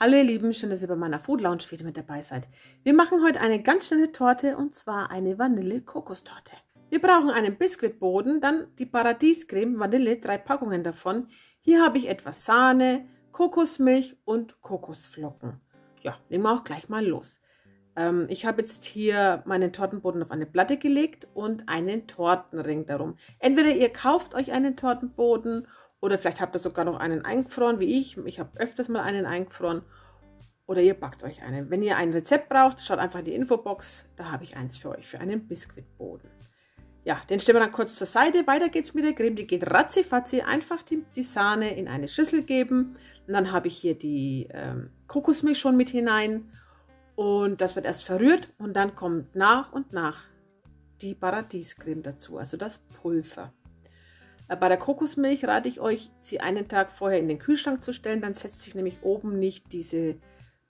Hallo ihr Lieben, schön, dass ihr bei meiner Food Lounge wieder mit dabei seid. Wir machen heute eine ganz schnelle Torte und zwar eine Vanille-Kokostorte. Wir brauchen einen Biskuitboden, dann die Paradiescreme, Vanille, 3 Packungen davon. Hier habe ich etwas Sahne, Kokosmilch und Kokosflocken. Ja, legen wir auch gleich mal los. Ich habe jetzt hier meinen Tortenboden auf eine Platte gelegt und einen Tortenring darum. Entweder ihr kauft euch einen Tortenboden oder vielleicht habt ihr sogar noch einen eingefroren, wie ich. Ich habe öfters mal einen eingefroren. Oder ihr backt euch einen. Wenn ihr ein Rezept braucht, schaut einfach in die Infobox. Da habe ich eins für euch, für einen Biskuitboden. Ja, den stellen wir dann kurz zur Seite. Weiter geht's mit der Creme. Die geht ratzifatzi. Einfach die Sahne in eine Schüssel geben. Und dann habe ich hier die Kokosmilch schon mit hinein. Und das wird erst verrührt. Und dann kommt nach und nach die Paradiescreme dazu. Also das Pulver. Bei der Kokosmilch rate ich euch, sie einen Tag vorher in den Kühlschrank zu stellen, dann setzt sich nämlich oben nicht diese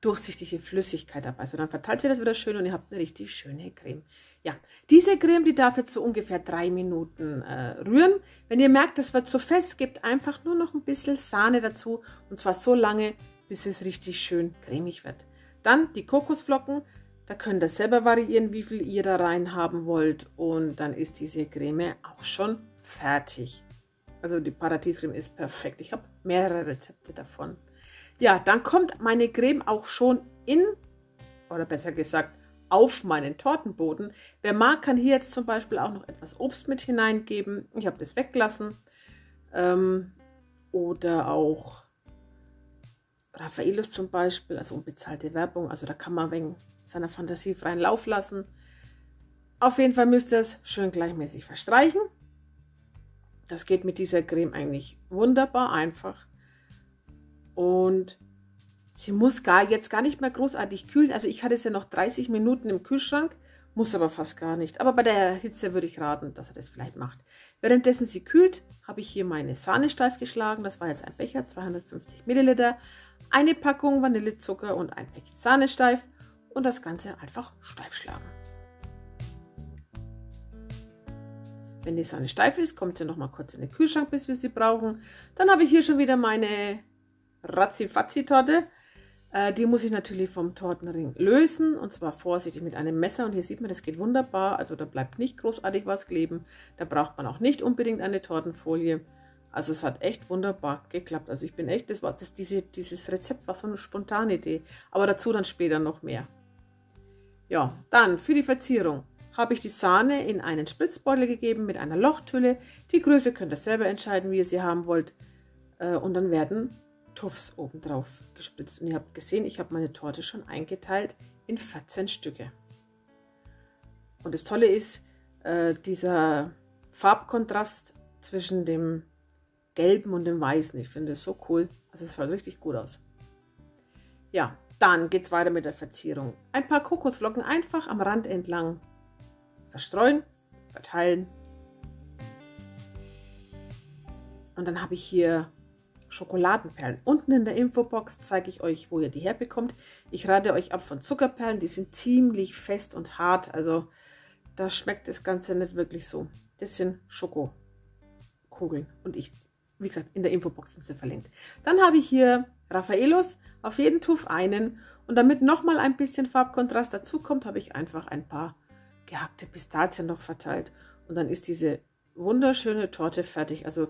durchsichtige Flüssigkeit ab. Also dann verteilt ihr das wieder schön und ihr habt eine richtig schöne Creme. Ja, diese Creme, die darf jetzt so ungefähr 3 Minuten rühren. Wenn ihr merkt, das wird zu fest, gebt einfach nur noch ein bisschen Sahne dazu und zwar so lange, bis es richtig schön cremig wird. Dann die Kokosflocken, da könnt ihr selber variieren, wie viel ihr da rein haben wollt und dann ist diese Creme auch schon fertig. Also die Paradiescreme ist perfekt. Ich habe mehrere Rezepte davon. Ja, dann kommt meine Creme auch schon in, oder besser gesagt, auf meinen Tortenboden. Wer mag, kann hier jetzt zum Beispiel auch noch etwas Obst mit hineingeben. Ich habe das weggelassen. Oder auch Raffaellos zum Beispiel, also unbezahlte Werbung. Also da kann man wegen seiner Fantasie freien Lauf lassen. Auf jeden Fall müsst ihr es schön gleichmäßig verstreichen. Das geht mit dieser Creme eigentlich wunderbar einfach. Und sie muss jetzt gar nicht mehr großartig kühlen. Also ich hatte es ja noch 30 Minuten im Kühlschrank, muss aber fast gar nicht. Aber bei der Hitze würde ich raten, dass er das vielleicht macht. Währenddessen sie kühlt, habe ich hier meine Sahne steif geschlagen. Das war jetzt ein Becher, 250 Milliliter. Eine Packung Vanillezucker und ein Päckchen Sahne steif. Und das Ganze einfach steif schlagen. Wenn die Sahne steif ist, kommt sie noch mal kurz in den Kühlschrank, bis wir sie brauchen. Dann habe ich hier schon wieder meine Ratzi-Fatzi-Torte. Die muss ich natürlich vom Tortenring lösen und zwar vorsichtig mit einem Messer. Und hier sieht man, das geht wunderbar. Also da bleibt nicht großartig was kleben. Da braucht man auch nicht unbedingt eine Tortenfolie. Also es hat echt wunderbar geklappt. Also ich bin echt, dieses Rezept war so eine spontane Idee. Aber dazu dann später noch mehr. Ja, dann für die Verzierung habe ich die Sahne in einen Spritzbeutel gegeben mit einer Lochtülle. Die Größe könnt ihr selber entscheiden, wie ihr sie haben wollt. Und dann werden Tuffs oben drauf gespritzt. Und ihr habt gesehen, ich habe meine Torte schon eingeteilt in 14 Stücke. Und das Tolle ist, dieser Farbkontrast zwischen dem Gelben und dem Weißen. Ich finde es so cool. Also es schaut richtig gut aus. Ja, dann geht es weiter mit der Verzierung. Ein paar Kokosflocken einfach am Rand entlang verstreuen, verteilen. Und dann habe ich hier Schokoladenperlen. Unten in der Infobox zeige ich euch, wo ihr die herbekommt. Ich rate euch ab von Zuckerperlen, die sind ziemlich fest und hart. Also da schmeckt das Ganze nicht wirklich so. Das sind Schokokugeln. Und wie gesagt, in der Infobox sind sie verlinkt. Dann habe ich hier Raffaellos, auf jeden Tuff einen. Und damit nochmal ein bisschen Farbkontrast dazu kommt, habe ich einfach ein paar gehackte Pistazien noch verteilt und dann ist diese wunderschöne Torte fertig. Also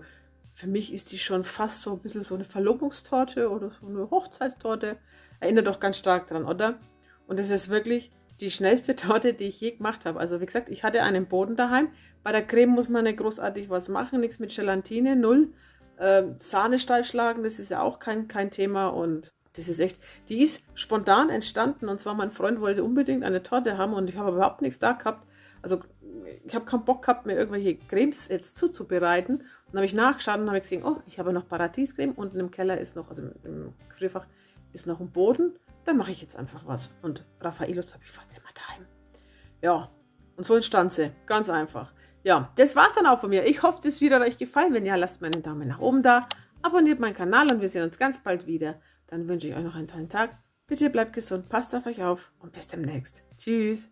für mich ist die schon fast so ein bisschen so eine Verlobungstorte oder so eine Hochzeitstorte. Erinnert doch ganz stark dran, oder? Und es ist wirklich die schnellste Torte, die ich je gemacht habe. Also wie gesagt, ich hatte einen Boden daheim. Bei der Creme muss man nicht großartig was machen, nichts mit Gelatine, null. Sahne steif schlagen, das ist ja auch kein Thema und das ist echt, die ist spontan entstanden und zwar mein Freund wollte unbedingt eine Torte haben und ich habe überhaupt nichts da gehabt. Also ich habe keinen Bock gehabt, mir irgendwelche Cremes jetzt zuzubereiten. Und dann habe ich nachgeschaut und habe gesehen, oh, ich habe noch Paradiescreme. Unten im Keller ist noch, also im Gefrierfach ist noch ein Boden. Da mache ich jetzt einfach was. Und Raffaellos habe ich fast immer daheim. Ja, und so entstand sie. Ganz einfach. Ja, das war's dann auch von mir. Ich hoffe, das Video hat euch gefallen. Wenn ja, lasst mir einen Daumen nach oben da. Abonniert meinen Kanal und wir sehen uns ganz bald wieder. Dann wünsche ich euch noch einen tollen Tag. Bitte bleibt gesund, passt auf euch auf und bis demnächst. Tschüss.